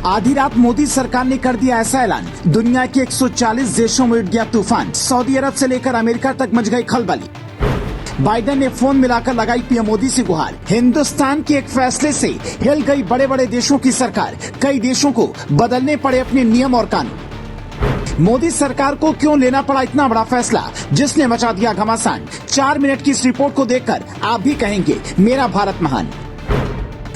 आधी रात मोदी सरकार ने कर दिया ऐसा ऐलान, दुनिया के 140 देशों में उठ गया तूफान। सऊदी अरब से लेकर अमेरिका तक मच गई खलबली। बाइडेन ने फोन मिलाकर लगाई पीएम मोदी से गुहार। हिंदुस्तान के एक फैसले से हिल गई बड़े बड़े देशों की सरकार। कई देशों को बदलने पड़े अपने नियम और कानून। मोदी सरकार को क्यों लेना पड़ा इतना बड़ा फैसला, जिसने मचा दिया घमासान। 4 मिनट की इस रिपोर्ट को देखकर आप भी कहेंगे मेरा भारत महान।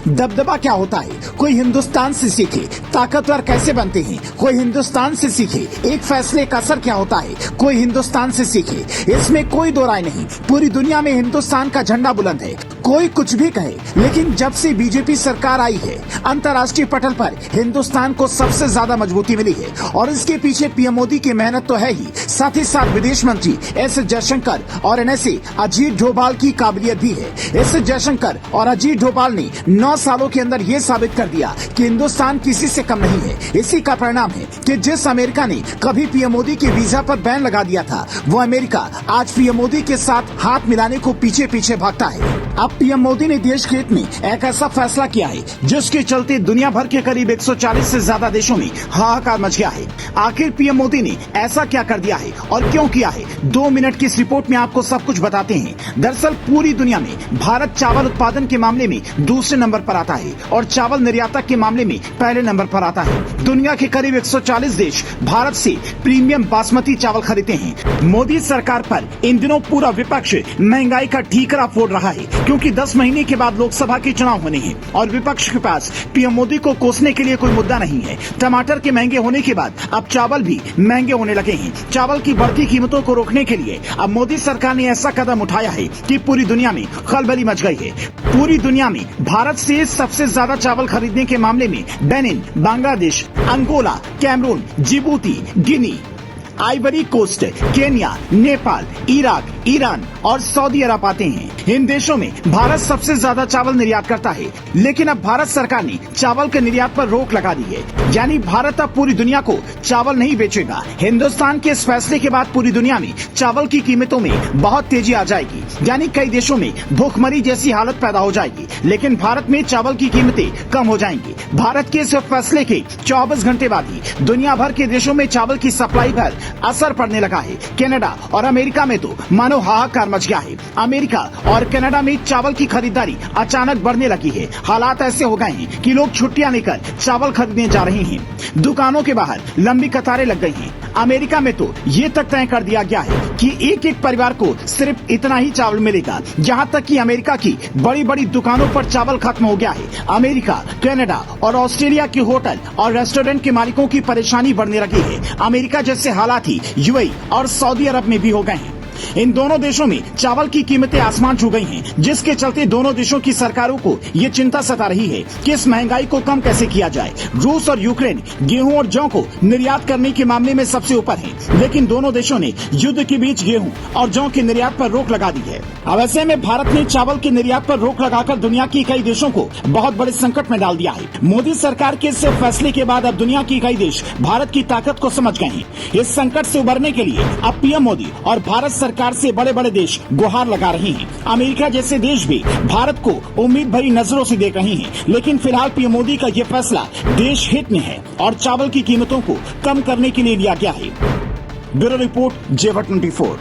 दबदबा क्या होता है, कोई हिंदुस्तान से सीखे। ताकतवर कैसे बनते हैं, कोई हिंदुस्तान से सीखे। एक फैसले का असर क्या होता है, कोई हिंदुस्तान से सीखे। इसमें कोई दो राय नहीं, पूरी दुनिया में हिंदुस्तान का झंडा बुलंद है। कोई कुछ भी कहे, लेकिन जब से बीजेपी सरकार आई है, अंतर्राष्ट्रीय पटल पर हिंदुस्तान को सबसे ज्यादा मजबूती मिली है। और इसके पीछे पीएम मोदी की मेहनत तो है ही, साथ ही साथ विदेश मंत्री एस जयशंकर और एनएसए अजीत डोभाल की काबिलियत भी है। एस जयशंकर और अजीत डोभाल ने 9 सालों के अंदर ये साबित कर दिया कि हिंदुस्तान किसी से कम नहीं है। इसी का परिणाम है कि जिस अमेरिका ने कभी पीएम मोदी के वीजा पर बैन लगा दिया था, वो अमेरिका आज पीएम मोदी के साथ हाथ मिलाने को पीछे पीछे भागता है। अब पीएम मोदी ने देश के हित में एक ऐसा फैसला किया है, जिसके चलते दुनिया भर के करीब 140 से ज्यादा देशों में हाहाकार मच गया है। आखिर पीएम मोदी ने ऐसा क्या कर दिया है और क्यों किया है, 2 मिनट की इस रिपोर्ट में आपको सब कुछ बताते हैं। दरअसल पूरी दुनिया में भारत चावल उत्पादन के मामले में दूसरे नंबर पर आता है और चावल निर्यातक के मामले में पहले नंबर पर आता है। दुनिया के करीब 140 देश भारत से प्रीमियम बासमती चावल खरीदते हैं। मोदी सरकार पर इन दिनों पूरा विपक्ष महंगाई का ठीकरा फोड़ रहा है, क्योंकि 10 महीने के बाद लोकसभा के चुनाव होने हैं और विपक्ष के पास पीएम मोदी को कोसने के लिए कोई मुद्दा नहीं है। टमाटर के महंगे होने के बाद अब चावल भी महंगे होने लगे हैं। चावल की बढ़ती कीमतों को रोकने के लिए अब मोदी सरकार ने ऐसा कदम उठाया है कि पूरी दुनिया में खलबली मच गई है। पूरी दुनिया में भारत से सबसे ज्यादा चावल खरीदने के मामले में Benin, Bangladesh, Angola, Cameroon, Djibouti, Guinea, Ivory Coast, Kenya, Nepal, Iraq, Iran और सऊदी अरब आते हैं। इन देशों में भारत सबसे ज्यादा चावल निर्यात करता है, लेकिन अब भारत सरकार ने चावल के निर्यात पर रोक लगा दी है। यानी भारत अब पूरी दुनिया को चावल नहीं बेचेगा। हिंदुस्तान के इस फैसले के बाद पूरी दुनिया में चावल की कीमतों में बहुत तेजी आ जाएगी। यानी कई देशों में भूखमरी जैसी हालत पैदा हो जाएगी, लेकिन भारत में चावल की कीमतें कम हो जाएंगी। भारत के इस फैसले के 24 घंटे बाद ही दुनिया भर के देशों में चावल की सप्लाई पर असर पड़ने लगा है। कनाडा और अमेरिका में तो मानो हाहाकार मच गया है। अमेरिका और कनाडा में चावल की खरीदारी अचानक बढ़ने लगी है। हालात ऐसे हो गए हैं कि लोग छुट्टियां लेकर चावल खरीदने जा रहे हैं। दुकानों के बाहर लंबी कतारें लग गई हैं। अमेरिका में तो ये तक तय कर दिया गया है कि एक एक परिवार को सिर्फ इतना ही चावल मिलेगा। यहाँ तक कि अमेरिका की बड़ी बड़ी दुकानों पर चावल खत्म हो गया है। अमेरिका, कनाडा और ऑस्ट्रेलिया के होटल और रेस्टोरेंट के मालिकों की परेशानी बढ़ने लगी है। अमेरिका जैसे हालात ही यूएई और सऊदी अरब में भी हो गए हैं। इन दोनों देशों में चावल की कीमतें आसमान छू गई हैं, जिसके चलते दोनों देशों की सरकारों को ये चिंता सता रही है कि इस महंगाई को कम कैसे किया जाए। रूस और यूक्रेन गेहूं और जौ को निर्यात करने के मामले में सबसे ऊपर है, लेकिन दोनों देशों ने युद्ध के बीच गेहूं और जौ के निर्यात पर रोक लगा दी है। अब ऐसे में भारत ने चावल के निर्यात पर रोक लगाकर दुनिया की कई देशों को बहुत बड़े संकट में डाल दिया है। मोदी सरकार के इस फैसले के बाद अब दुनिया की कई देश भारत की ताकत को समझ गए हैं। इस संकट से उबरने के लिए अब पीएम मोदी और भारत सरकार से बड़े बड़े देश गुहार लगा रहे हैं। अमेरिका जैसे देश भी भारत को उम्मीद भरी नजरों से देख रहे हैं। लेकिन फिलहाल पीएम मोदी का ये फैसला देश हित में है और चावल की कीमतों को कम करने के लिए लिया गया है। ब्यूरो रिपोर्ट, जेवर 24।